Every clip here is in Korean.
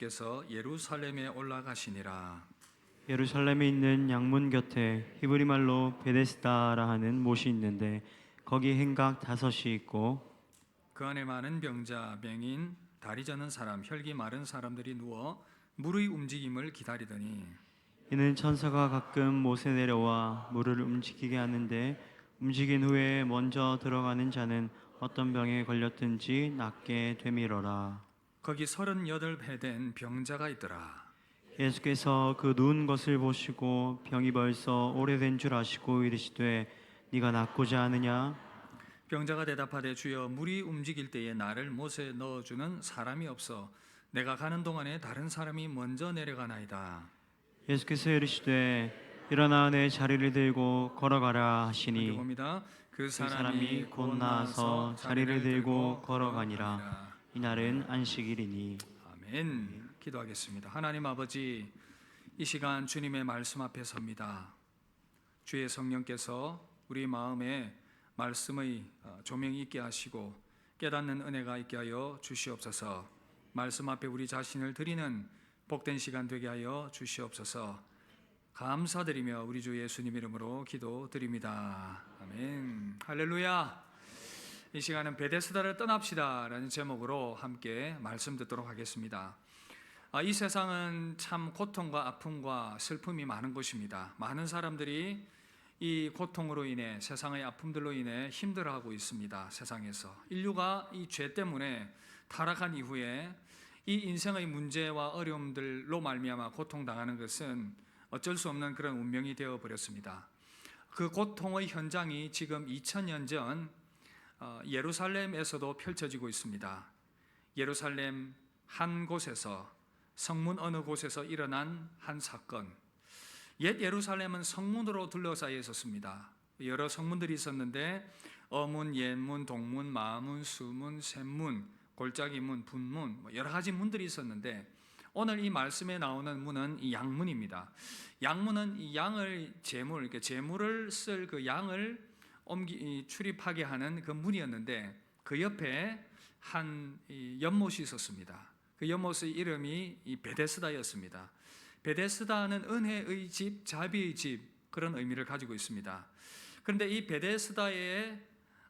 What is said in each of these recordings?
께서 예루살렘에 올라가시니라. 예루살렘에 있는 양문 곁에 히브리 말로 베데스다라 하는 못이 있는데 거기 행각 5이 있고 그 안에 많은 병자, 맹인, 다리 저는 사람, 혈기 마른 사람들이 누워 물의 움직임을 기다리더니 이는 천사가 가끔 못에 내려와 물을 움직이게 하는데 움직인 후에 먼저 들어가는 자는 어떤 병에 걸렸든지 낫게 되밀어라. 거기 38배 된 병자가 있더라. 예수께서 그 누운 것을 보시고 병이 벌써 오래된 줄 아시고 이르시되 네가 낫고자 하느냐? 병자가 대답하되 주여 물이 움직일 때에 나를 못에 넣어주는 사람이 없어 내가 가는 동안에 다른 사람이 먼저 내려가나이다. 예수께서 이르시되 일어나 내 자리를 들고 걸어가라 함께 하시니 봅니다. 그 그 사람이 곧 나아서 자리를 들고 걸어가니라. 이날은 안식일이니. 아멘. 기도하겠습니다. 하나님 아버지, 이 시간 주님의 말씀 앞에 섭니다. 주의 성령께서 우리 마음에 말씀의 조명이 있게 하시고 깨닫는 은혜가 있게 하여 주시옵소서. 말씀 앞에 우리 자신을 드리는 복된 시간 되게 하여 주시옵소서. 감사드리며 우리 주 예수님 이름으로 기도드립니다. 아멘. 할렐루야. 이 시간은 베데스다를 떠납시다 라는 제목으로 함께 말씀 듣도록 하겠습니다. 이 세상은 참 고통과 아픔과 슬픔이 많은 곳입니다. 많은 사람들이 이 고통으로 인해, 세상의 아픔들로 인해 힘들어하고 있습니다. 세상에서 인류가 이 죄 때문에 타락한 이후에 이 인생의 문제와 어려움들로 말미암아 고통당하는 것은 어쩔 수 없는 그런 운명이 되어버렸습니다. 그 고통의 현장이 지금 2000년 전 예루살렘에서도 펼쳐지고 있습니다. 예루살렘 한 곳에서, 성문 어느 곳에서 일어난 한 사건. 옛 예루살렘은 성문으로 둘러싸여 있었습니다. 여러 성문들이 있었는데 어문, 옛문, 동문, 마문, 수문, 샘문, 골짜기문, 분문, 여러 가지 문들이 있었는데 오늘 이 말씀에 나오는 문은 이 양문입니다. 양문은 이 양을 제물을 쓸 그 양을 출입하게 하는 그 문이었는데 그 옆에 한 연못이 있었습니다. 그 연못의 이름이 이 베데스다였습니다. 베데스다는 은혜의 집, 자비의 집 그런 의미를 가지고 있습니다. 그런데 이 베데스다에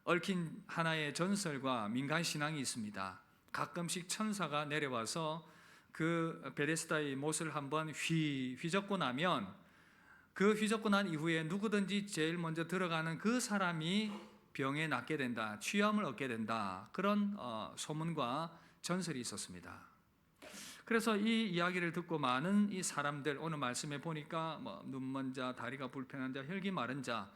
얽힌 하나의 전설과 민간 신앙이 있습니다. 가끔씩 천사가 내려와서 그 베데스다의 못을 한번 휘젓고 나면 그 휘젓고 난 이후에 누구든지 제일 먼저 들어가는 그 사람이 병에 낫게 된다, 취함을 얻게 된다, 그런 소문과 전설이 있었습니다. 그래서 이 이야기를 듣고 많은 이 사람들, 오늘 말씀에 보니까 눈먼 자, 다리가 불편한 자, 혈기 마른 자,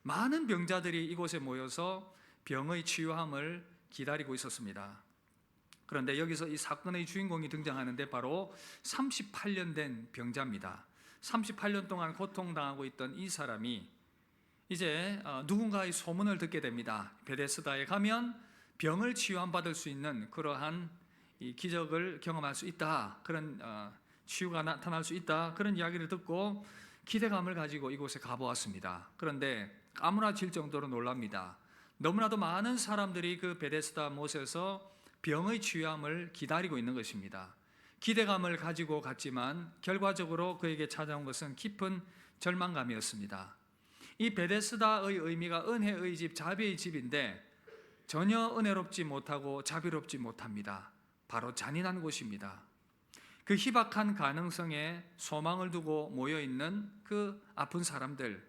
많은 병자들이 이곳에 모여서 병의 치유함을 기다리고 있었습니다. 그런데 여기서 이 사건의 주인공이 등장하는데 바로 38년 된 병자입니다. 38년 동안 고통당하고 있던 이 사람이 이제 누군가의 소문을 듣게 됩니다. 베데스다에 가면 병을 치유함 받을 수 있는 그러한 이 기적을 경험할 수 있다, 그런 치유가 나타날 수 있다, 그런 이야기를 듣고 기대감을 가지고 이곳에 가보았습니다. 그런데 까무라칠 정도로 놀랍니다. 너무나도 많은 사람들이 그 베데스다 못에서 병의 치유함을 기다리고 있는 것입니다. 기대감을 가지고 갔지만 결과적으로 그에게 찾아온 것은 깊은 절망감이었습니다. 이 베데스다의 의미가 은혜의 집, 자비의 집인데 전혀 은혜롭지 못하고 자비롭지 못합니다. 바로 잔인한 곳입니다. 그 희박한 가능성에 소망을 두고 모여있는 그 아픈 사람들,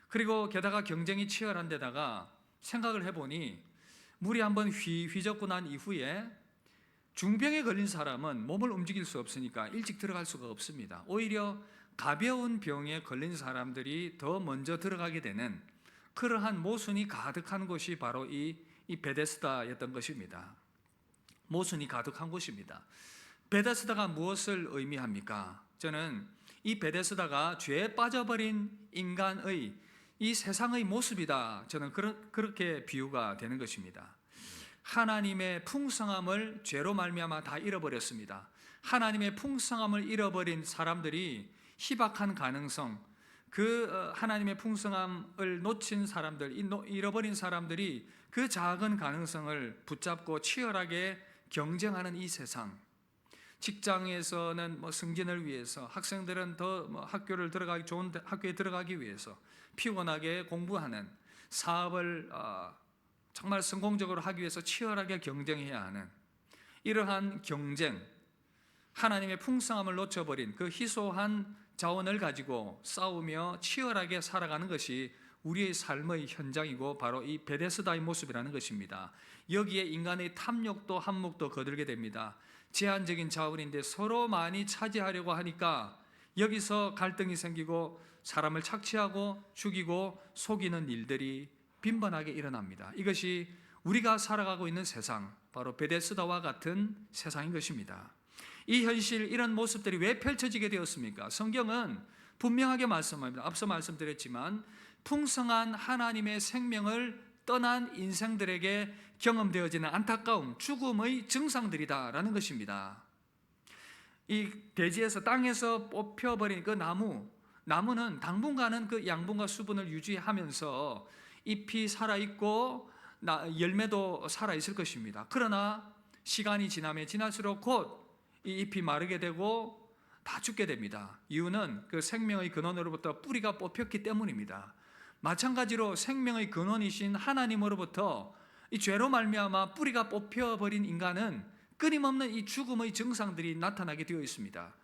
그리고 게다가 경쟁이 치열한 데다가 생각을 해보니 물이 한번 휘젓고 난 이후에 중병에 걸린 사람은 몸을 움직일 수 없으니까 일찍 들어갈 수가 없습니다. 오히려 가벼운 병에 걸린 사람들이 더 먼저 들어가게 되는 그러한 모순이 가득한 곳이 바로 이 베데스다였던 것입니다. 모순이 가득한 곳입니다. 베데스다가 무엇을 의미합니까? 저는 이 베데스다가 죄에 빠져버린 인간의 이 세상의 모습이다, 저는 그렇게 비유가 되는 것입니다. 하나님의 풍성함을 죄로 말미암아 다 잃어버렸습니다. 하나님의 풍성함을 잃어버린 사람들이 희박한 가능성, 그 하나님의 풍성함을 놓친 사람들, 잃어버린 사람들이 그 작은 가능성을 붙잡고 치열하게 경쟁하는 이 세상, 직장에서는 뭐 승진을 위해서, 학생들은 더 뭐 학교를 들어가기 좋은 학교에 들어가기 위해서 피곤하게 공부하는, 사업을 정말 성공적으로 하기 위해서 치열하게 경쟁해야 하는 이러한 경쟁, 하나님의 풍성함을 놓쳐버린 그 희소한 자원을 가지고 싸우며 치열하게 살아가는 것이 우리의 삶의 현장이고 바로 이 베데스다의 모습이라는 것입니다. 여기에 인간의 탐욕도 한몫도 거들게 됩니다. 제한적인 자원인데 서로 많이 차지하려고 하니까 여기서 갈등이 생기고 사람을 착취하고 죽이고 속이는 일들이 빈번하게 일어납니다. 이것이 우리가 살아가고 있는 세상, 바로 베데스다와 같은 세상인 것입니다. 이 현실, 이런 모습들이 왜 펼쳐지게 되었습니까? 성경은 분명하게 말씀합니다. 앞서 말씀드렸지만 풍성한 하나님의 생명을 떠난 인생들에게 경험되어지는 안타까움, 죽음의 증상들이다라는 것입니다. 이 대지에서, 땅에서 뽑혀버린 그 나무는 당분간은 그 양분과 수분을 유지하면서 잎이 살아있고 열매도 살아있을 것입니다. 그러나 시간이 지나면 지날수록 곧 이 잎이 마르게 되고 다 죽게 됩니다. 이유는 그 생명의 근원으로부터 뿌리가 뽑혔기 때문입니다. 마찬가지로 생명의 근원이신 하나님으로부터 이 죄로 말미암아 뿌리가 뽑혀버린 인간은 끊임없는 이 죽음의 증상들이 나타나게 되어 있습니다.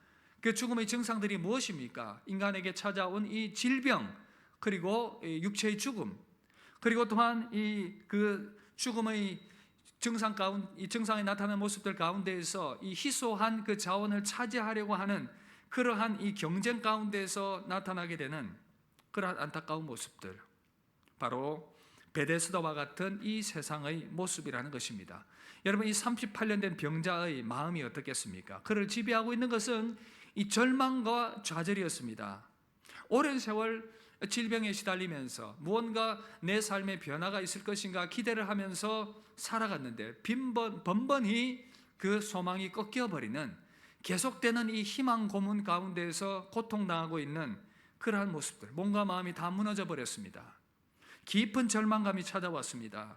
그 죽음의 증상들이 무엇입니까? 인간에게 찾아온 이 질병, 그리고 육체의 죽음, 그리고 또한 그 죽음의 이 증상이 나타나는 모습들 가운데에서 이 희소한 그 자원을 차지하려고 하는 그러한 이 경쟁 가운데에서 나타나게 되는 그러한 안타까운 모습들, 바로 베데스다와 같은 이 세상의 모습이라는 것입니다. 여러분, 이 38년 된 병자의 마음이 어떻겠습니까? 그를 지배하고 있는 것은 이 절망과 좌절이었습니다. 오랜 세월 질병에 시달리면서 무언가 내 삶에 변화가 있을 것인가 기대를 하면서 살아갔는데 번번이 그 소망이 꺾여버리는, 계속되는 이 희망 고문 가운데에서 고통당하고 있는 그러한 모습들, 몸과 마음이 다 무너져 버렸습니다. 깊은 절망감이 찾아왔습니다.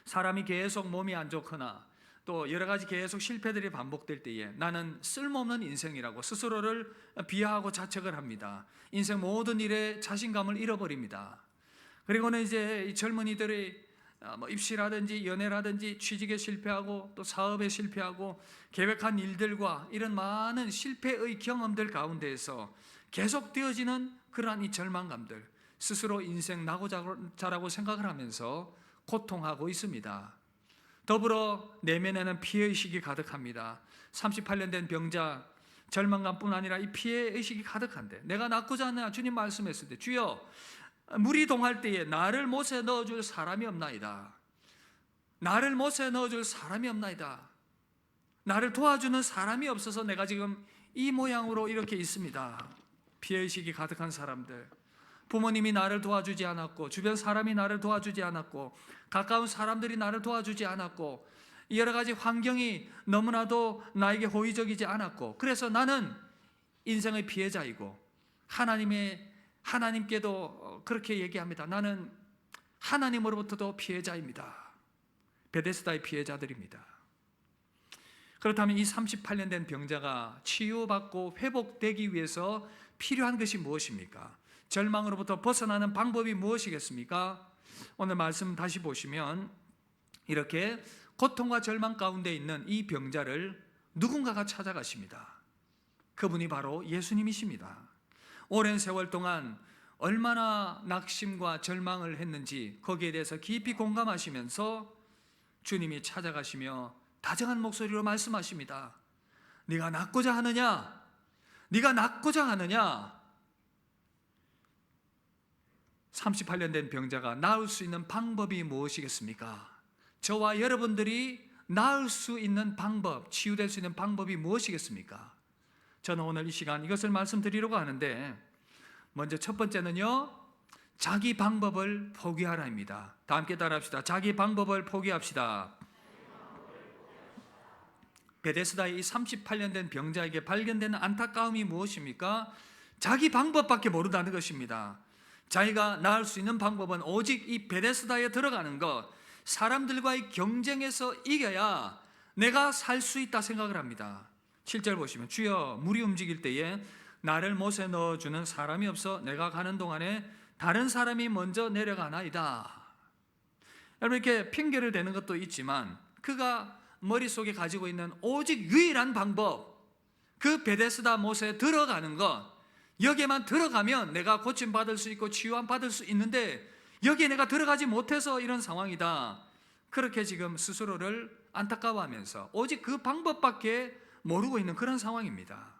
사람이 계속 몸이 안 좋거나 또 여러 가지 계속 실패들이 반복될 때에 나는 쓸모없는 인생이라고 스스로를 비하하고 자책을 합니다. 인생 모든 일에 자신감을 잃어버립니다. 그리고는 이제 이 젊은이들이 입시라든지 연애라든지 취직에 실패하고 또 사업에 실패하고 계획한 일들과 이런 많은 실패의 경험들 가운데에서 계속되어지는 그러한 이 절망감들, 스스로 인생 나고자라고 생각을 하면서 고통하고 있습니다. 더불어 내면에는 피해의식이 가득합니다. 38년 된 병자, 절망감뿐 아니라 이 피해의식이 가득한데, 내가 낫고자 하느냐 주님 말씀했을 때, 주여 물이 동할 때에 나를 못에 넣어줄 사람이 없나이다. 나를 못에 넣어줄 사람이 없나이다. 나를 도와주는 사람이 없어서 내가 지금 이 모양으로 이렇게 있습니다. 피해의식이 가득한 사람들, 부모님이 나를 도와주지 않았고, 주변 사람이 나를 도와주지 않았고, 가까운 사람들이 나를 도와주지 않았고, 여러 가지 환경이 너무나도 나에게 호의적이지 않았고, 그래서 나는 인생의 피해자이고, 하나님께도 그렇게 얘기합니다. 나는 하나님으로부터도 피해자입니다. 베데스다의 피해자들입니다. 그렇다면 이 38년 된 병자가 치유받고 회복되기 위해서 필요한 것이 무엇입니까? 절망으로부터 벗어나는 방법이 무엇이겠습니까? 오늘 말씀 다시 보시면 이렇게 고통과 절망 가운데 있는 이 병자를 누군가가 찾아가십니다. 그분이 바로 예수님이십니다. 오랜 세월 동안 얼마나 낙심과 절망을 했는지 거기에 대해서 깊이 공감하시면서 주님이 찾아가시며 다정한 목소리로 말씀하십니다. 네가 낫고자 하느냐? 네가 낫고자 하느냐? 38년 된 병자가 나을 수 있는 방법이 무엇이겠습니까? 저와 여러분들이 나을 수 있는 방법, 치유될 수 있는 방법이 무엇이겠습니까? 저는 오늘 이 시간 이것을 말씀드리려고 하는데, 먼저 첫 번째는요, 자기 방법을 포기하라입니다. 다 함께 따라합시다. 자기 방법을 포기합시다. 베데스다의 이 38년 된 병자에게 발견되는 안타까움이 무엇입니까? 자기 방법밖에 모른다는 것입니다. 자기가 나을 수 있는 방법은 오직 이 베데스다에 들어가는 것, 사람들과의 경쟁에서 이겨야 내가 살 수 있다 생각을 합니다. 7절 보시면 주여 물이 움직일 때에 나를 못에 넣어주는 사람이 없어 내가 가는 동안에 다른 사람이 먼저 내려가나이다. 여러분 이렇게 핑계를 대는 것도 있지만 그가 머릿속에 가지고 있는 오직 유일한 방법, 그 베데스다 못에 들어가는 것, 여기에만 들어가면 내가 고침받을 수 있고 치유함 받을 수 있는데 여기에 내가 들어가지 못해서 이런 상황이다. 그렇게 지금 스스로를 안타까워하면서 오직 그 방법밖에 모르고 있는 그런 상황입니다.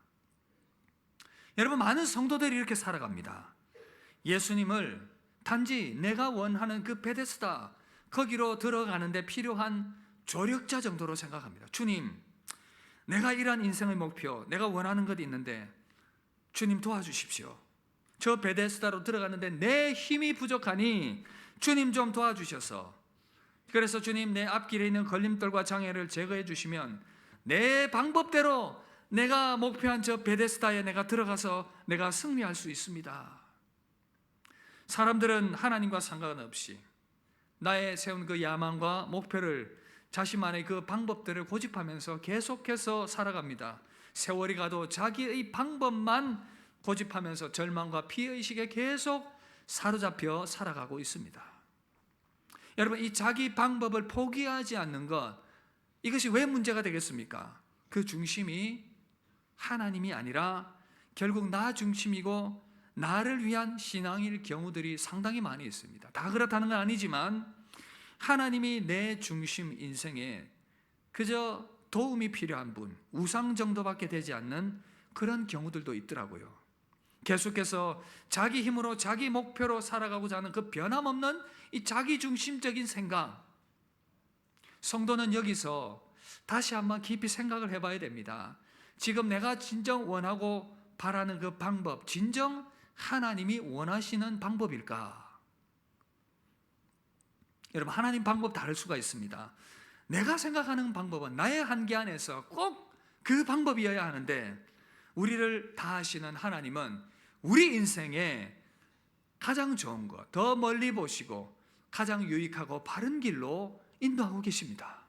여러분 많은 성도들이 이렇게 살아갑니다. 예수님을 단지 내가 원하는 그 베데스다 거기로 들어가는데 필요한 조력자 정도로 생각합니다. 주님, 내가 이러한 인생의 목표, 내가 원하는 것이 있는데 주님 도와주십시오. 저 베데스다로 들어가는데 내 힘이 부족하니 주님 좀 도와주셔서, 그래서 주님 내 앞길에 있는 걸림돌과 장애를 제거해 주시면 내 방법대로 내가 목표한 저 베데스다에 내가 들어가서 내가 승리할 수 있습니다. 사람들은 하나님과 상관없이 나의 세운 그 야망과 목표를 자신만의 그 방법들을 고집하면서 계속해서 살아갑니다. 세월이 가도 자기의 방법만 고집하면서 절망과 피해의식에 계속 사로잡혀 살아가고 있습니다. 여러분 이 자기 방법을 포기하지 않는 것, 이것이 왜 문제가 되겠습니까? 그 중심이 하나님이 아니라 결국 나 중심이고 나를 위한 신앙일 경우들이 상당히 많이 있습니다. 다 그렇다는 건 아니지만 하나님이 내 중심 인생에 그저 도움이 필요한 분, 우상 정도밖에 되지 않는 그런 경우들도 있더라고요. 계속해서 자기 힘으로 자기 목표로 살아가고자 하는 그 변함없는 이 자기중심적인 생각, 성도는 여기서 다시 한번 깊이 생각을 해봐야 됩니다. 지금 내가 진정 원하고 바라는 그 방법, 진정 하나님이 원하시는 방법일까? 여러분 하나님 방법 다를 수가 있습니다. 내가 생각하는 방법은 나의 한계 안에서 꼭 그 방법이어야 하는데, 우리를 다 아시는 하나님은 우리 인생에 가장 좋은 것, 더 멀리 보시고 가장 유익하고 바른 길로 인도하고 계십니다.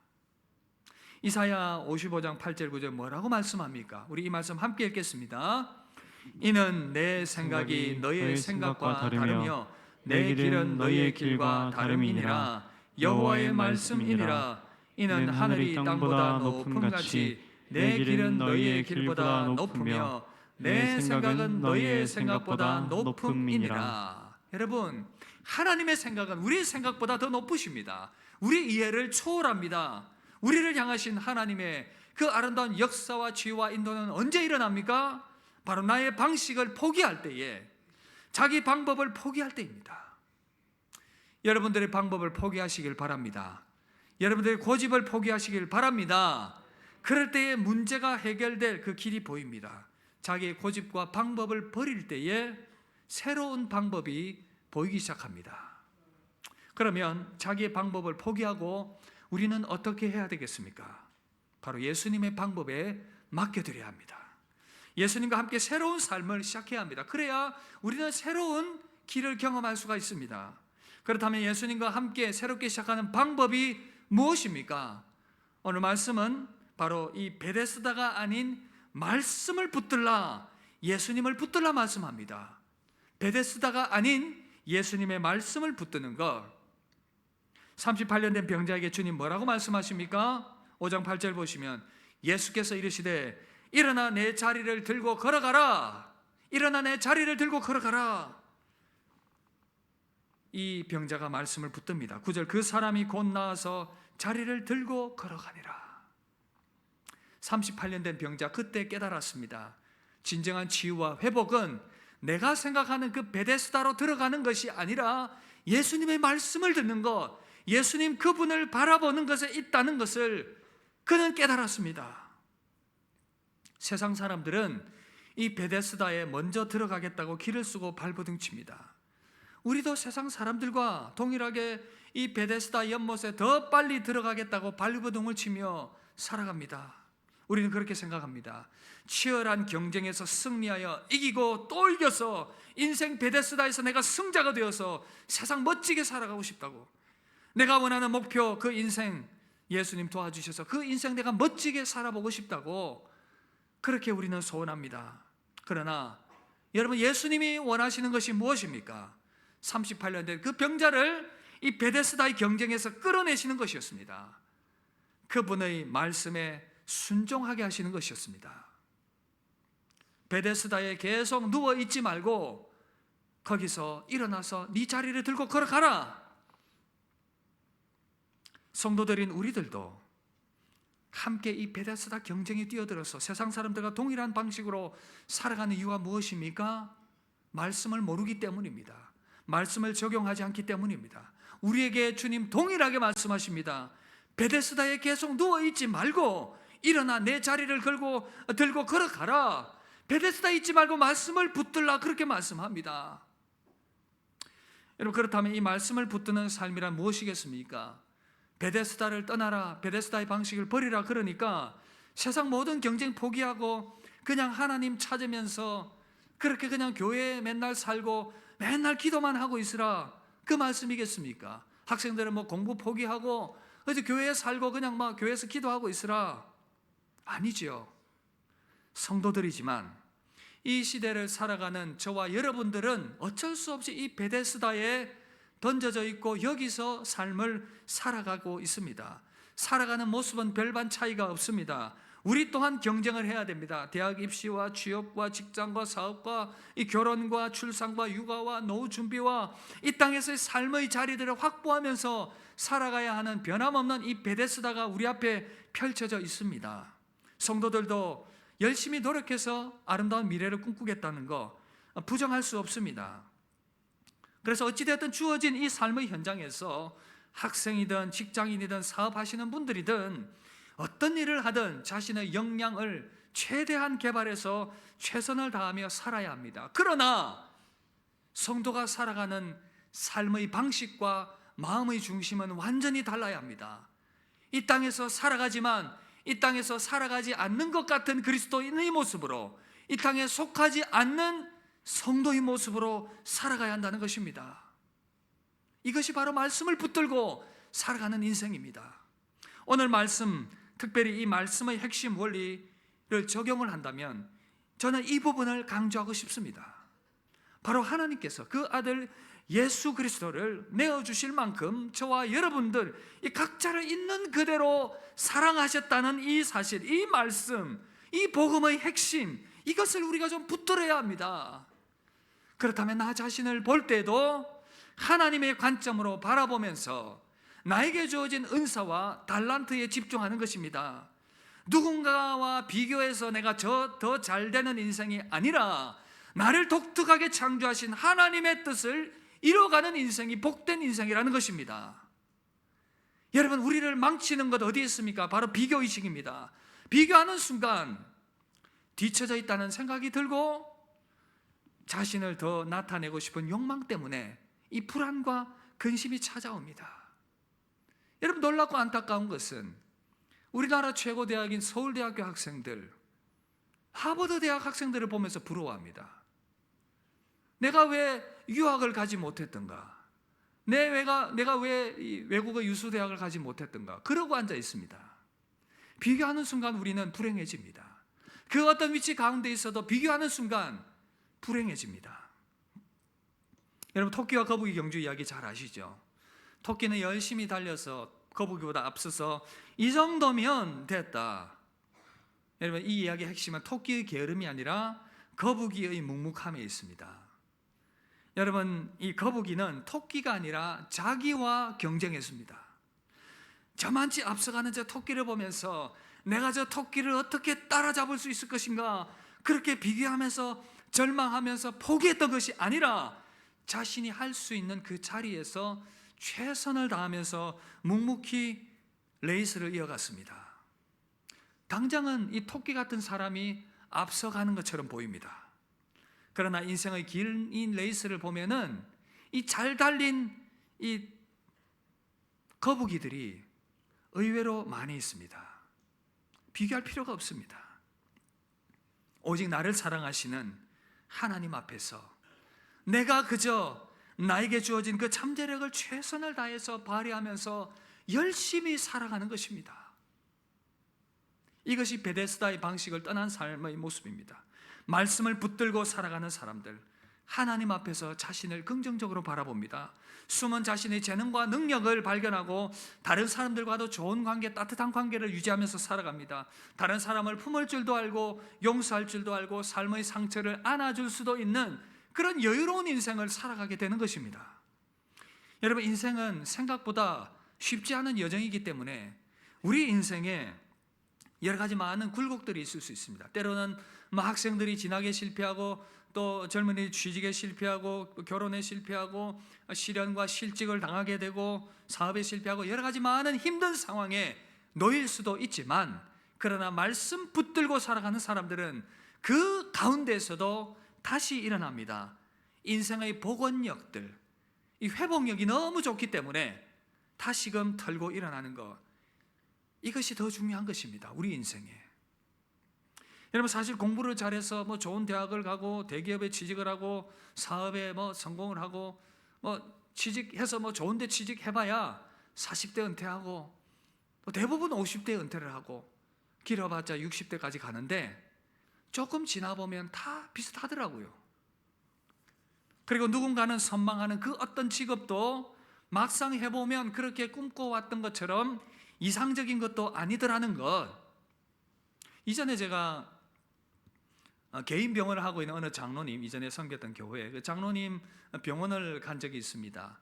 이사야 55장 8절 9절 뭐라고 말씀합니까? 우리 이 말씀 함께 읽겠습니다. 이는 내 생각이 너의 생각과 다르며 내 길은 너희의 길과 다름이니라. 여호와의 말씀이니라. 이는 하늘이 땅보다 높음같이 내 길은 너희의 길보다 높으며 내 생각은 너희의 생각보다 높음이니라. 여러분 하나님의 생각은 우리의 생각보다 더 높으십니다. 우리 이해를 초월합니다. 우리를 향하신 하나님의 그 아름다운 역사와 지혜와 인도는 언제 일어납니까? 바로 나의 방식을 포기할 때에, 자기 방법을 포기할 때입니다. 여러분들의 방법을 포기하시길 바랍니다. 여러분들의 고집을 포기하시길 바랍니다. 그럴 때에 문제가 해결될 그 길이 보입니다. 자기의 고집과 방법을 버릴 때에 새로운 방법이 보이기 시작합니다. 그러면 자기의 방법을 포기하고 우리는 어떻게 해야 되겠습니까? 바로 예수님의 방법에 맡겨드려야 합니다. 예수님과 함께 새로운 삶을 시작해야 합니다. 그래야 우리는 새로운 길을 경험할 수가 있습니다. 그렇다면 예수님과 함께 새롭게 시작하는 방법이 무엇입니까? 오늘 말씀은 바로 이 베데스다가 아닌 말씀을 붙들라, 예수님을 붙들라 말씀합니다. 베데스다가 아닌 예수님의 말씀을 붙드는 것. 38년 된 병자에게 주님 뭐라고 말씀하십니까? 5장 8절 보시면 예수께서 이르시되 일어나 내 자리를 들고 걸어가라. 일어나 내 자리를 들고 걸어가라. 이 병자가 말씀을 붙듭니다. 9절 그 사람이 곧 나와서 자리를 들고 걸어가니라. 38년 된 병자 그때 깨달았습니다. 진정한 치유와 회복은 내가 생각하는 그 베데스다로 들어가는 것이 아니라 예수님의 말씀을 듣는 것, 예수님 그분을 바라보는 것에 있다는 것을 그는 깨달았습니다. 세상 사람들은 이 베데스다에 먼저 들어가겠다고 길을 쓰고 발버둥칩니다. 우리도 세상 사람들과 동일하게 이 베데스다 연못에 더 빨리 들어가겠다고 발버둥을 치며 살아갑니다. 우리는 그렇게 생각합니다. 치열한 경쟁에서 승리하여 이기고 또 이겨서 인생 베데스다에서 내가 승자가 되어서 세상 멋지게 살아가고 싶다고, 내가 원하는 목표 그 인생 예수님 도와주셔서 그 인생 내가 멋지게 살아보고 싶다고 그렇게 우리는 소원합니다. 그러나 여러분, 예수님이 원하시는 것이 무엇입니까? 38년 된 그 병자를 이 베데스다의 경쟁에서 끌어내시는 것이었습니다. 그분의 말씀에 순종하게 하시는 것이었습니다. 베데스다에 계속 누워 있지 말고 거기서 일어나서 네 자리를 들고 걸어가라. 성도들인 우리들도 함께 이 베데스다 경쟁에 뛰어들어서 세상 사람들과 동일한 방식으로 살아가는 이유가 무엇입니까? 말씀을 모르기 때문입니다. 말씀을 적용하지 않기 때문입니다. 우리에게 주님 동일하게 말씀하십니다. 베데스다에 계속 누워있지 말고 일어나 내 자리를 들고 걸어가라. 베데스다에 있지 말고 말씀을 붙들라, 그렇게 말씀합니다. 여러분, 그렇다면 이 말씀을 붙드는 삶이란 무엇이겠습니까? 베데스다를 떠나라, 베데스다의 방식을 버리라, 그러니까 세상 모든 경쟁 포기하고 그냥 하나님 찾으면서 그렇게 그냥 교회에 맨날 살고 맨날 기도만 하고 있으라, 그 말씀이겠습니까? 학생들은 뭐 공부 포기하고 어디 교회에 살고 그냥 막 교회에서 기도하고 있으라? 아니지요. 성도들이지만 이 시대를 살아가는 저와 여러분들은 어쩔 수 없이 이 베데스다에 던져져 있고 여기서 삶을 살아가고 있습니다. 살아가는 모습은 별반 차이가 없습니다. 우리 또한 경쟁을 해야 됩니다. 대학 입시와 취업과 직장과 사업과 이 결혼과 출산과 육아와 노후 준비와 이 땅에서의 삶의 자리들을 확보하면서 살아가야 하는 변함없는 이 베데스다가 우리 앞에 펼쳐져 있습니다. 성도들도 열심히 노력해서 아름다운 미래를 꿈꾸겠다는 거 부정할 수 없습니다. 그래서 어찌되었든 주어진 이 삶의 현장에서 학생이든 직장인이든 사업하시는 분들이든 어떤 일을 하든 자신의 역량을 최대한 개발해서 최선을 다하며 살아야 합니다. 그러나 성도가 살아가는 삶의 방식과 마음의 중심은 완전히 달라야 합니다. 이 땅에서 살아가지만 이 땅에서 살아가지 않는 것 같은 그리스도인의 모습으로, 이 땅에 속하지 않는 성도의 모습으로 살아가야 한다는 것입니다. 이것이 바로 말씀을 붙들고 살아가는 인생입니다. 오늘 말씀, 특별히 이 말씀의 핵심 원리를 적용을 한다면 저는 이 부분을 강조하고 싶습니다. 바로 하나님께서 그 아들 예수 그리스도를 내어주실 만큼 저와 여러분들 이 각자를 있는 그대로 사랑하셨다는 이 사실, 이 말씀, 이 복음의 핵심, 이것을 우리가 좀 붙들어야 합니다. 그렇다면 나 자신을 볼 때도 하나님의 관점으로 바라보면서 나에게 주어진 은사와 달란트에 집중하는 것입니다. 누군가와 비교해서 내가 더 잘되는 인생이 아니라 나를 독특하게 창조하신 하나님의 뜻을 이뤄가는 인생이 복된 인생이라는 것입니다. 여러분, 우리를 망치는 것 어디에 있습니까? 바로 비교의식입니다. 비교하는 순간 뒤처져 있다는 생각이 들고 자신을 더 나타내고 싶은 욕망 때문에 이 불안과 근심이 찾아옵니다. 여러분, 놀랍고 안타까운 것은 우리나라 최고 대학인 서울대학교 학생들, 하버드 대학 학생들을 보면서 부러워합니다. 내가 왜 유학을 가지 못했던가? 내가 왜 외국의 유수 대학을 가지 못했던가? 그러고 앉아 있습니다. 비교하는 순간 우리는 불행해집니다. 그 어떤 위치 가운데 있어도 비교하는 순간 불행해집니다. 여러분, 토끼와 거북이 경주 이야기 잘 아시죠? 토끼는 열심히 달려서 거북이보다 앞서서 이 정도면 됐다. 여러분, 이 이야기의 핵심은 토끼의 게으름이 아니라 거북이의 묵묵함에 있습니다. 여러분, 이 거북이는 토끼가 아니라 자기와 경쟁했습니다. 저만치 앞서가는 저 토끼를 보면서 내가 저 토끼를 어떻게 따라잡을 수 있을 것인가, 그렇게 비교하면서 절망하면서 포기했던 것이 아니라 자신이 할 수 있는 그 자리에서 최선을 다하면서 묵묵히 레이스를 이어갔습니다. 당장은 이 토끼 같은 사람이 앞서가는 것처럼 보입니다. 그러나 인생의 긴 레이스를 보면은 이 잘 달린 이 거북이들이 의외로 많이 있습니다. 비교할 필요가 없습니다. 오직 나를 사랑하시는 하나님 앞에서 내가 그저 나에게 주어진 그 잠재력을 최선을 다해서 발휘하면서 열심히 살아가는 것입니다. 이것이 베데스다의 방식을 떠난 삶의 모습입니다. 말씀을 붙들고 살아가는 사람들, 하나님 앞에서 자신을 긍정적으로 바라봅니다. 숨은 자신의 재능과 능력을 발견하고 다른 사람들과도 좋은 관계, 따뜻한 관계를 유지하면서 살아갑니다. 다른 사람을 품을 줄도 알고 용서할 줄도 알고 삶의 상처를 안아줄 수도 있는 그런 여유로운 인생을 살아가게 되는 것입니다. 여러분, 인생은 생각보다 쉽지 않은 여정이기 때문에 우리 인생에 여러 가지 많은 굴곡들이 있을 수 있습니다. 때로는 학생들이 진학에 실패하고, 또 젊은이 취직에 실패하고, 결혼에 실패하고, 실연과 실직을 당하게 되고, 사업에 실패하고, 여러 가지 많은 힘든 상황에 놓일 수도 있지만, 그러나 말씀 붙들고 살아가는 사람들은 그 가운데서도 다시 일어납니다. 인생의 복원력들, 이 회복력이 너무 좋기 때문에 다시금 털고 일어나는 것, 이것이 더 중요한 것입니다. 우리 인생에. 여러분, 사실 공부를 잘해서 좋은 대학을 가고 대기업에 취직을 하고 사업에 성공을 하고 취직해서 좋은 데 취직해봐야 40대 은퇴하고, 또 대부분 50대 은퇴를 하고 길어봤자 60대까지 가는데, 조금 지나보면 다 비슷하더라고요. 그리고 누군가는 선망하는 그 어떤 직업도 막상 해보면 그렇게 꿈꿔왔던 것처럼 이상적인 것도 아니더라는 것. 이전에 제가 개인 병원을 하고 있는 어느 장로님, 이전에 섬겼던 교회, 그 장로님 병원을 간 적이 있습니다.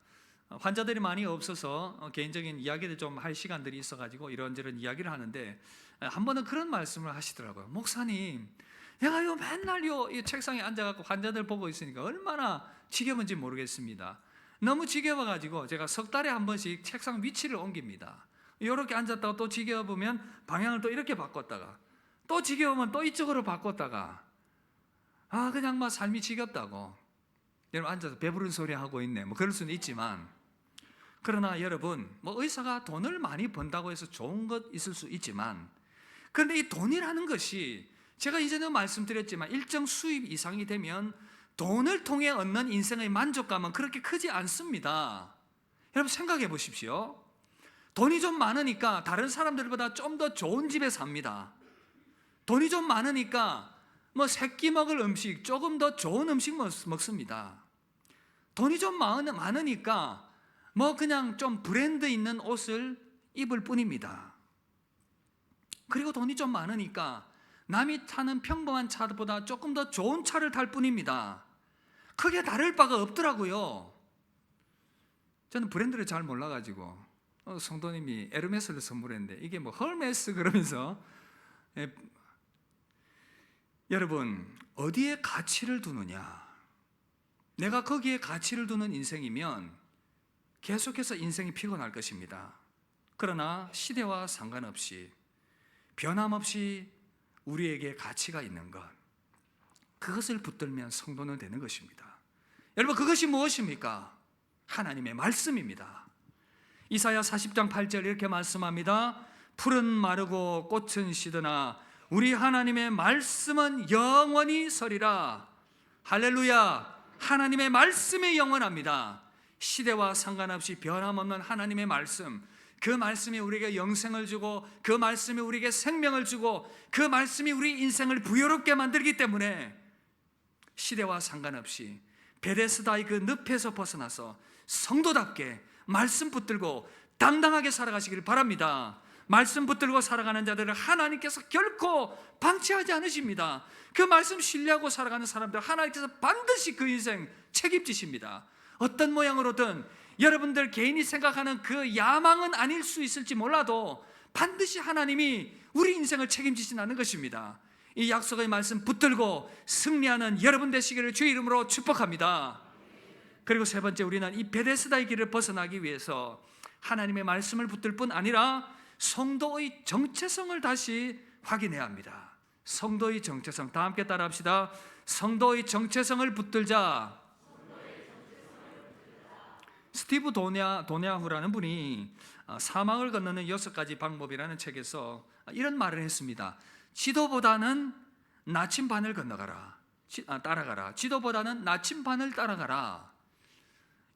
환자들이 많이 없어서 개인적인 이야기를 좀 할 시간들이 있어가지고 이런저런 이야기를 하는데, 한 번은 그런 말씀을 하시더라고요. 목사님, 내가 맨날 이 책상에 앉아갖고 환자들 보고 있으니까 얼마나 지겨운지 모르겠습니다. 너무 지겨워가지고 제가 석 달에 한 번씩 책상 위치를 옮깁니다. 이렇게 앉았다가 또 지겨워보면 방향을 또 이렇게 바꿨다가, 또 지겨우면 또 이쪽으로 바꿨다가, 그냥 삶이 지겹다고. 여러분, 앉아서 배부른 소리 하고 있네, 그럴 수는 있지만, 그러나 여러분, 의사가 돈을 많이 번다고 해서 좋은 것 있을 수 있지만, 그런데 이 돈이라는 것이 제가 이전에 말씀드렸지만 일정 수입 이상이 되면 돈을 통해 얻는 인생의 만족감은 그렇게 크지 않습니다. 여러분, 생각해 보십시오. 돈이 좀 많으니까 다른 사람들보다 좀 더 좋은 집에 삽니다. 돈이 좀 많으니까 새끼 먹을 음식, 조금 더 좋은 음식 먹습니다. 돈이 좀 많으니까 그냥 좀 브랜드 있는 옷을 입을 뿐입니다. 그리고 돈이 좀 많으니까 남이 타는 평범한 차보다 조금 더 좋은 차를 탈 뿐입니다. 크게 다를 바가 없더라고요. 저는 브랜드를 잘 몰라가지고 성도님이 에르메스를 선물했는데, 이게 헐메스 그러면서, 여러분, 어디에 가치를 두느냐, 내가 거기에 가치를 두는 인생이면 계속해서 인생이 피곤할 것입니다. 그러나 시대와 상관없이 변함없이 우리에게 가치가 있는 것, 그것을 붙들면 성도는 되는 것입니다. 여러분, 그것이 무엇입니까? 하나님의 말씀입니다. 이사야 40장 8절 이렇게 말씀합니다. 풀은 마르고 꽃은 시드나 우리 하나님의 말씀은 영원히 서리라. 할렐루야. 하나님의 말씀이 영원합니다. 시대와 상관없이 변함없는 하나님의 말씀, 그 말씀이 우리에게 영생을 주고, 그 말씀이 우리에게 생명을 주고, 그 말씀이 우리 인생을 부여롭게 만들기 때문에 시대와 상관없이 베데스다의 그 늪에서 벗어나서 성도답게 말씀 붙들고 당당하게 살아가시길 바랍니다. 말씀 붙들고 살아가는 자들을 하나님께서 결코 방치하지 않으십니다. 그 말씀 신뢰하고 살아가는 사람들 하나님께서 반드시 그 인생 책임지십니다. 어떤 모양으로든 여러분들 개인이 생각하는 그 야망은 아닐 수 있을지 몰라도 반드시 하나님이 우리 인생을 책임지신다는 것입니다. 이 약속의 말씀 붙들고 승리하는 여러분 되시기를 주의 이름으로 축복합니다. 그리고 세 번째, 우리는 이 베데스다의 길을 벗어나기 위해서 하나님의 말씀을 붙들 뿐 아니라 성도의 정체성을 다시 확인해야 합니다. 성도의 정체성, 다 함께 따라합시다. 성도의 정체성을 붙들자. 스티브 도냐후라는 분이 사막을 건너는 6가지 방법이라는 책에서 이런 말을 했습니다. 지도보다는 나침반을 따라가라. 지도보다는 나침반을 따라가라.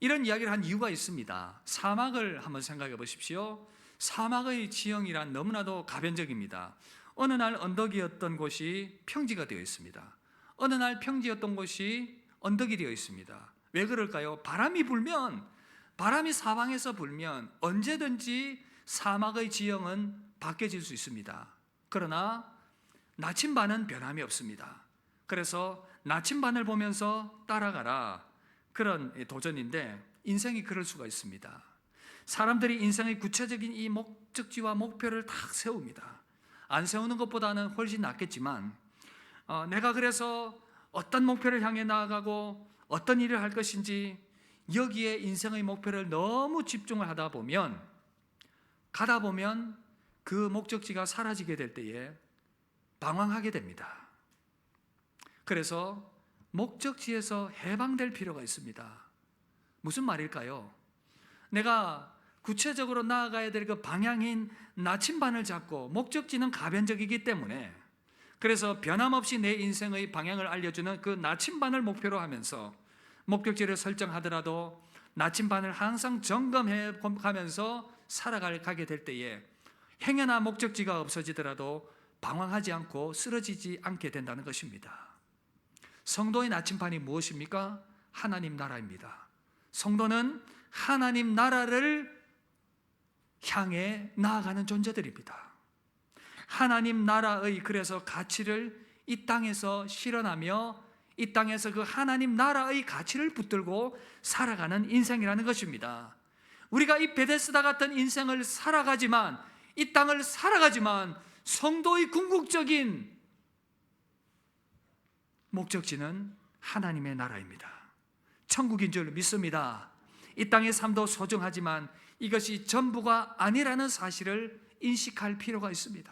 이런 이야기를 한 이유가 있습니다. 사막을 한번 생각해 보십시오. 사막의 지형이란 너무나도 가변적입니다. 어느 날 언덕이었던 곳이 평지가 되어 있습니다. 어느 날 평지였던 곳이 언덕이 되어 있습니다. 왜 그럴까요? 바람이 사방에서 불면 언제든지 사막의 지형은 바뀌어질 수 있습니다. 그러나 나침반은 변함이 없습니다. 그래서 나침반을 보면서 따라가라, 그런 도전인데, 인생이 그럴 수가 있습니다. 사람들이 인생의 구체적인 이 목적지와 목표를 딱 세웁니다. 안 세우는 것보다는 훨씬 낫겠지만, 내가 그래서 어떤 목표를 향해 나아가고 어떤 일을 할 것인지, 여기에 인생의 목표를 너무 집중을 가다 보면 그 목적지가 사라지게 될 때에 방황하게 됩니다. 그래서 목적지에서 해방될 필요가 있습니다. 무슨 말일까요? 내가 구체적으로 나아가야 될 그 방향인 나침반을 잡고, 목적지는 가변적이기 때문에, 그래서 변함없이 내 인생의 방향을 알려주는 그 나침반을 목표로 하면서 목적지를 설정하더라도 나침반을 항상 점검해 가면서 살아가게 될 때에 행여나 목적지가 없어지더라도 방황하지 않고 쓰러지지 않게 된다는 것입니다. 성도의 나침반이 무엇입니까? 하나님 나라입니다. 성도는 하나님 나라를 향해 나아가는 존재들입니다. 하나님 나라의 그래서 가치를 이 땅에서 실현하며 이 땅에서 그 하나님 나라의 가치를 붙들고 살아가는 인생이라는 것입니다. 우리가 이 베데스다 같은 인생을 살아가지만, 이 땅을 살아가지만 성도의 궁극적인 목적지는 하나님의 나라입니다. 천국인 줄 믿습니다. 이 땅의 삶도 소중하지만 이것이 전부가 아니라는 사실을 인식할 필요가 있습니다.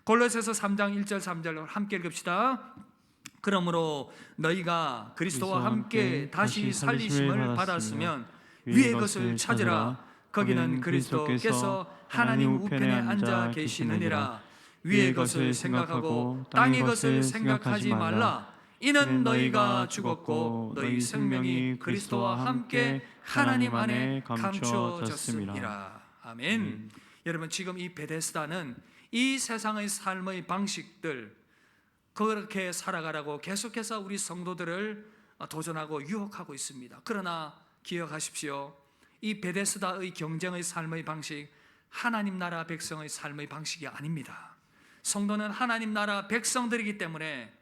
골로새서 3장 1절 3절로 함께 읽읍시다. 그러므로 너희가 그리스도와 함께 다시 살리심을 받았으면 위의 것을 찾으라. 거기는 그리스도께서 하나님 우편에 앉아 계시느니라. 위의 것을 생각하고 땅의 것을 생각하지 말라. 이는 너희가 죽었고 너희 생명이 그리스도와 함께 하나님 안에 감추어졌음이라. 아멘. 여러분, 지금 이 베데스다는 이 세상의 삶의 방식들, 그렇게 살아가라고 계속해서 우리 성도들을 도전하고 유혹하고 있습니다. 그러나 기억하십시오. 이 베데스다의 경쟁의 삶의 방식, 하나님 나라 백성의 삶의 방식이 아닙니다. 성도는 하나님 나라 백성들이기 때문에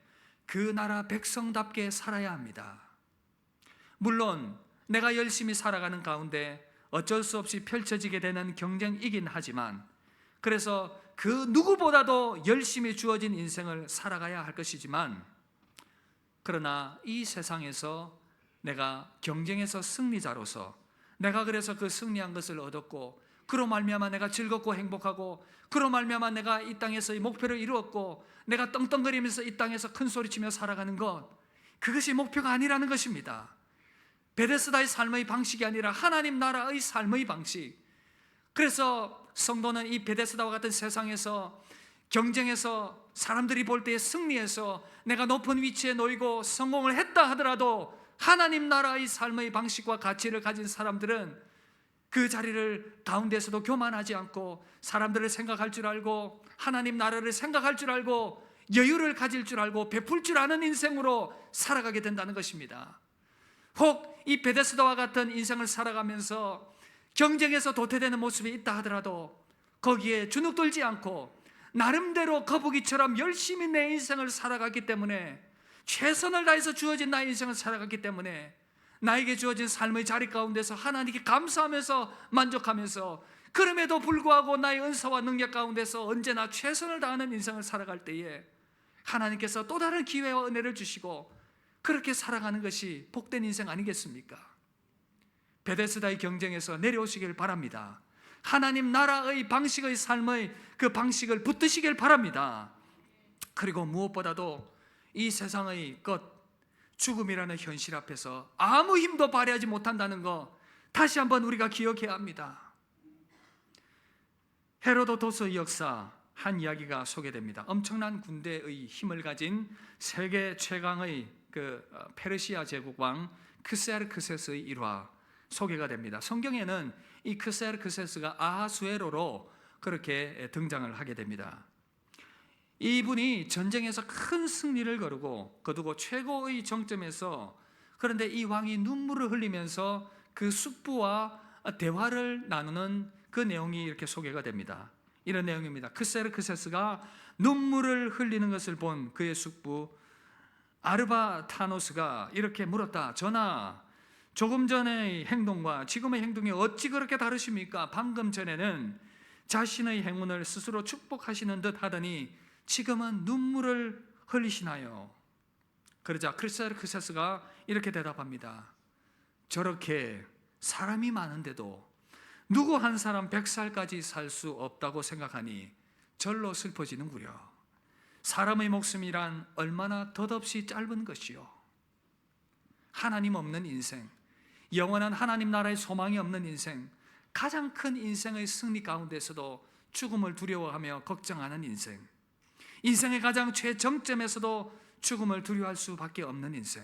그 나라 백성답게 살아야 합니다. 물론 내가 열심히 살아가는 가운데 어쩔 수 없이 펼쳐지게 되는 경쟁이긴 하지만, 그래서 그 누구보다도 열심히 주어진 인생을 살아가야 할 것이지만, 그러나 이 세상에서 내가 경쟁에서 승리자로서, 내가 그래서 그 승리한 것을 얻었고, 그로 말미암아 내가 즐겁고 행복하고, 그로 말미암아 내가 이 땅에서의 목표를 이루었고, 내가 떵떵거리면서 이 땅에서 큰 소리치며 살아가는 것, 그것이 목표가 아니라는 것입니다. 베데스다의 삶의 방식이 아니라 하나님 나라의 삶의 방식. 그래서 성도는 이 베데스다와 같은 세상에서 경쟁에서 사람들이 볼 때에 승리해서 내가 높은 위치에 놓이고 성공을 했다 하더라도, 하나님 나라의 삶의 방식과 가치를 가진 사람들은 그 자리를 가운데서도 교만하지 않고, 사람들을 생각할 줄 알고, 하나님 나라를 생각할 줄 알고, 여유를 가질 줄 알고, 베풀 줄 아는 인생으로 살아가게 된다는 것입니다. 혹 이 베데스다와 같은 인생을 살아가면서 경쟁에서 도태되는 모습이 있다 하더라도 거기에 주눅들지 않고 나름대로 거북이처럼 열심히 내 인생을 살아갔기 때문에, 최선을 다해서 주어진 나의 인생을 살아갔기 때문에, 나에게 주어진 삶의 자리 가운데서 하나님께 감사하면서 만족하면서, 그럼에도 불구하고 나의 은사와 능력 가운데서 언제나 최선을 다하는 인생을 살아갈 때에 하나님께서 또 다른 기회와 은혜를 주시고, 그렇게 살아가는 것이 복된 인생 아니겠습니까? 베데스다의 경쟁에서 내려오시길 바랍니다. 하나님 나라의 방식의 삶의 그 방식을 붙드시길 바랍니다. 그리고 무엇보다도 이 세상의 것, 죽음이라는 현실 앞에서 아무 힘도 발휘하지 못한다는 것, 다시 한번 우리가 기억해야 합니다. 헤로도토스의 역사 한 이야기가 소개됩니다. 엄청난 군대의 힘을 가진 세계 최강의 그 페르시아 제국 왕 크세르크세스의 일화 소개가 됩니다. 성경에는 이 크세르크세스가 아하수에로로 그렇게 등장을 하게 됩니다. 이분이 전쟁에서 큰 승리를 거두고 최고의 정점에서, 그런데 이 왕이 눈물을 흘리면서 그 숙부와 대화를 나누는 그 내용이 이렇게 소개가 됩니다. 이런 내용입니다. 크세르크세스가 눈물을 흘리는 것을 본 그의 숙부 아르바타노스가 이렇게 물었다. 전하, 조금 전의 행동과 지금의 행동이 어찌 그렇게 다르십니까? 방금 전에는 자신의 행운을 스스로 축복하시는 듯 하더니 지금은 눈물을 흘리시나요? 그러자 크세르크세스가 이렇게 대답합니다. 저렇게 사람이 많은데도 누구 한 사람 100살까지 살 수 없다고 생각하니 절로 슬퍼지는구려. 사람의 목숨이란 얼마나 덧없이 짧은 것이요. 하나님 없는 인생, 영원한 하나님 나라의 소망이 없는 인생, 가장 큰 인생의 승리 가운데서도 죽음을 두려워하며 걱정하는 인생, 인생의 가장 최정점에서도 죽음을 두려워할 수밖에 없는 인생,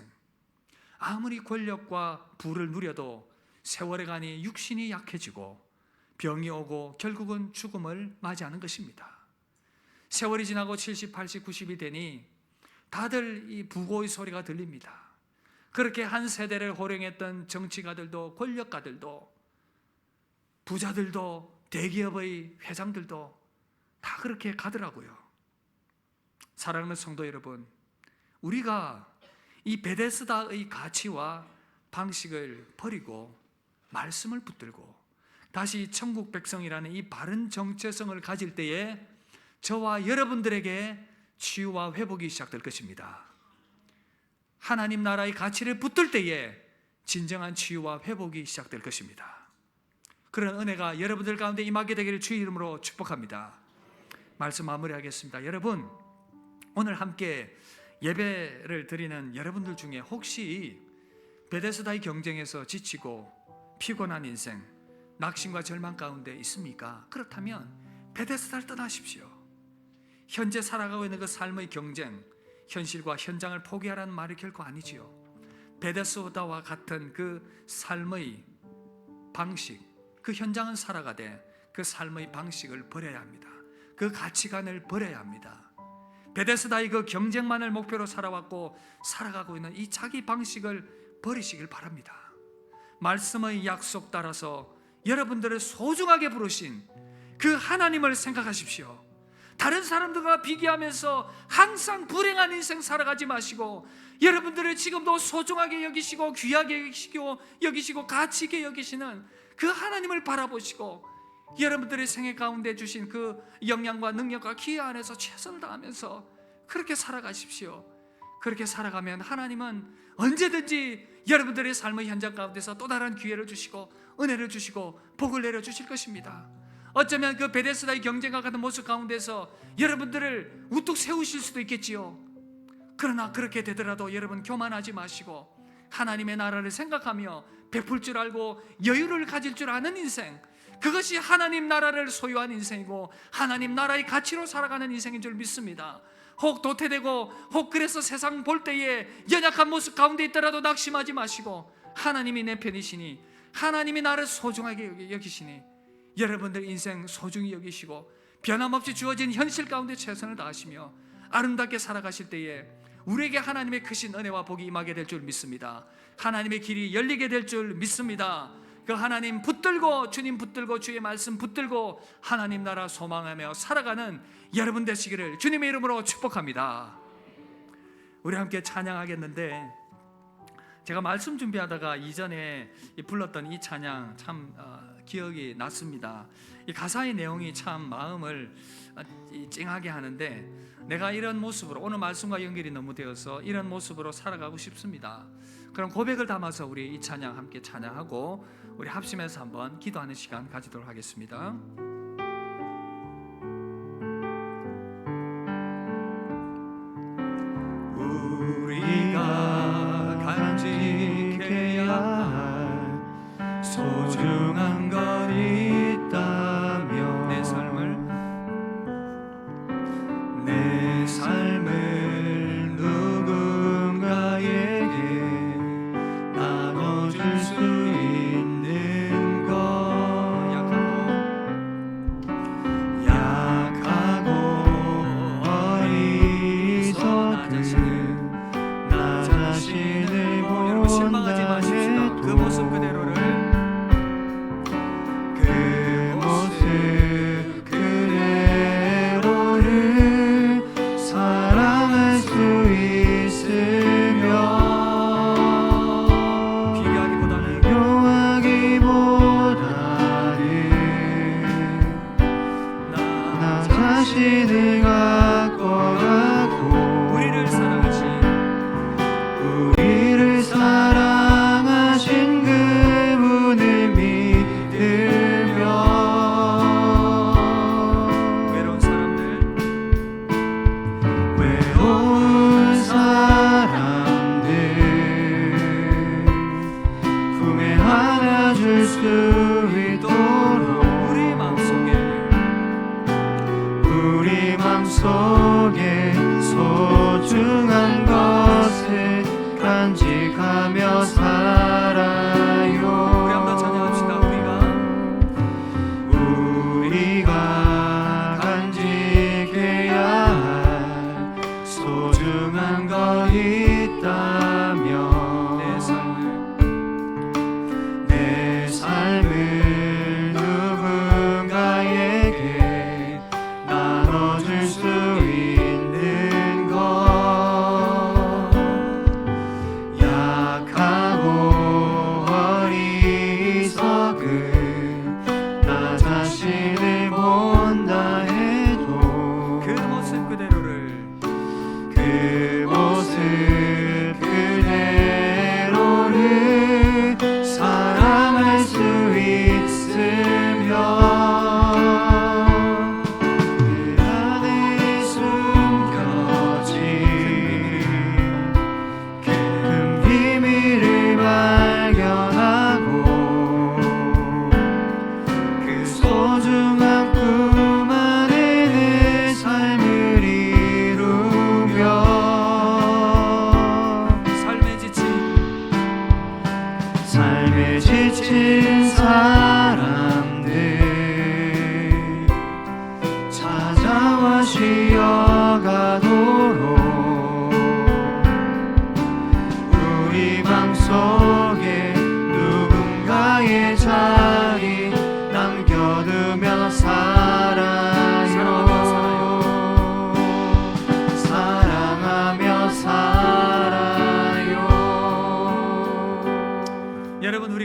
아무리 권력과 부를 누려도 세월에 가니 육신이 약해지고 병이 오고 결국은 죽음을 맞이하는 것입니다. 세월이 지나고 70, 80, 90이 되니 다들 이 부고의 소리가 들립니다. 그렇게 한 세대를 호령했던 정치가들도, 권력가들도, 부자들도, 대기업의 회장들도 다 그렇게 가더라고요. 사랑하는 성도 여러분, 우리가 이 베데스다의 가치와 방식을 버리고 말씀을 붙들고 다시 천국 백성이라는 이 바른 정체성을 가질 때에 저와 여러분들에게 치유와 회복이 시작될 것입니다. 하나님 나라의 가치를 붙들 때에 진정한 치유와 회복이 시작될 것입니다. 그런 은혜가 여러분들 가운데 임하게 되기를 주의 이름으로 축복합니다. 말씀 마무리하겠습니다. 여러분, 오늘 함께 예배를 드리는 여러분들 중에 혹시 베데스다의 경쟁에서 지치고 피곤한 인생, 낙심과 절망 가운데 있습니까? 그렇다면 베데스다를 떠나십시오. 현재 살아가고 있는 그 삶의 경쟁, 현실과 현장을 포기하라는 말이 결코 아니지요. 베데스다와 같은 그 삶의 방식, 그 현장은 살아가되 그 삶의 방식을 버려야 합니다. 그 가치관을 버려야 합니다. 베데스다의 그 경쟁만을 목표로 살아왔고 살아가고 있는 이 자기 방식을 버리시길 바랍니다. 말씀의 약속 따라서 여러분들을 소중하게 부르신 그 하나님을 생각하십시오. 다른 사람들과 비교하면서 항상 불행한 인생 살아가지 마시고 여러분들을 지금도 소중하게 여기시고 귀하게 여기시고 가치 있게 여기시는 그 하나님을 바라보시고 여러분들의 생애 가운데 주신 그 역량과 능력과 기회 안에서 최선을 다하면서 그렇게 살아가십시오. 그렇게 살아가면 하나님은 언제든지 여러분들의 삶의 현장 가운데서 또 다른 기회를 주시고 은혜를 주시고 복을 내려주실 것입니다. 어쩌면 그 베데스다의 경쟁과 같은 모습 가운데서 여러분들을 우뚝 세우실 수도 있겠지요. 그러나 그렇게 되더라도 여러분 교만하지 마시고 하나님의 나라를 생각하며 베풀 줄 알고 여유를 가질 줄 아는 인생, 그것이 하나님 나라를 소유한 인생이고 하나님 나라의 가치로 살아가는 인생인 줄 믿습니다. 혹 도태되고 혹 그래서 세상 볼 때에 연약한 모습 가운데 있더라도 낙심하지 마시고 하나님이 내 편이시니 하나님이 나를 소중하게 여기시니 여러분들 인생 소중히 여기시고 변함없이 주어진 현실 가운데 최선을 다하시며 아름답게 살아가실 때에 우리에게 하나님의 크신 은혜와 복이 임하게 될 줄 믿습니다. 하나님의 길이 열리게 될 줄 믿습니다. 그 하나님 붙들고 주님 붙들고 주의 말씀 붙들고 하나님 나라 소망하며 살아가는 여러분 되시기를 주님의 이름으로 축복합니다. 우리 함께 찬양하겠는데 제가 말씀 준비하다가 이전에 불렀던 이 찬양 참 기억이 났습니다. 이 가사의 내용이 참 마음을 찡하게 하는데 내가 이런 모습으로 오늘 말씀과 연결이 너무 되어서 이런 모습으로 살아가고 싶습니다. 그럼 고백을 담아서 우리 이 찬양 함께 찬양하고 우리 합심해서 한번 기도하는 시간 가지도록 하겠습니다. 우리가 간직해야 할 소중한 것 있다면 내 삶을 누군가에게 나눠줄 수 있는 것,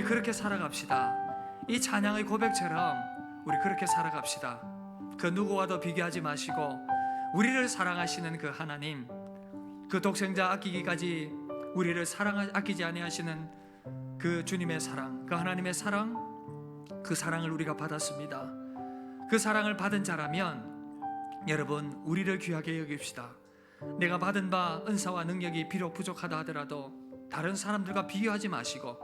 그렇게 살아갑시다. 이 찬양의 고백처럼 우리 그렇게 살아갑시다. 그 누구와도 비교하지 마시고 우리를 사랑하시는 그 하나님, 그 독생자 아끼기까지 우리를 아끼지 아니하시는 그 주님의 사랑, 그 하나님의 사랑, 그 사랑을 우리가 받았습니다. 그 사랑을 받은 자라면 여러분, 우리를 귀하게 여깁시다. 내가 받은 바 은사와 능력이 비록 부족하다 하더라도 다른 사람들과 비교하지 마시고,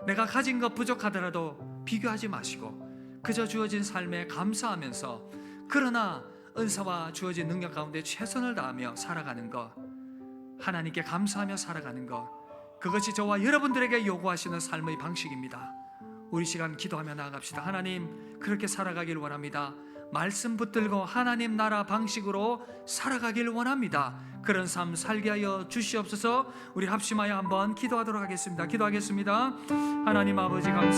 내가 가진 것 부족하더라도 비교하지 마시고, 그저 주어진 삶에 감사하면서, 그러나 은사와 주어진 능력 가운데 최선을 다하며 살아가는 것, 하나님께 감사하며 살아가는 것, 그것이 저와 여러분들에게 요구하시는 삶의 방식입니다. 우리 시간 기도하며 나아갑시다. 하나님, 그렇게 살아가길 원합니다. 말씀 붙들고 하나님 나라 방식으로 살아가길 원합니다. 그런 삶 살게 하여 주시옵소서. 우리 합심하여 한번 기도하도록 하겠습니다. 기도하겠습니다. 하나님 아버지, 감사합니다.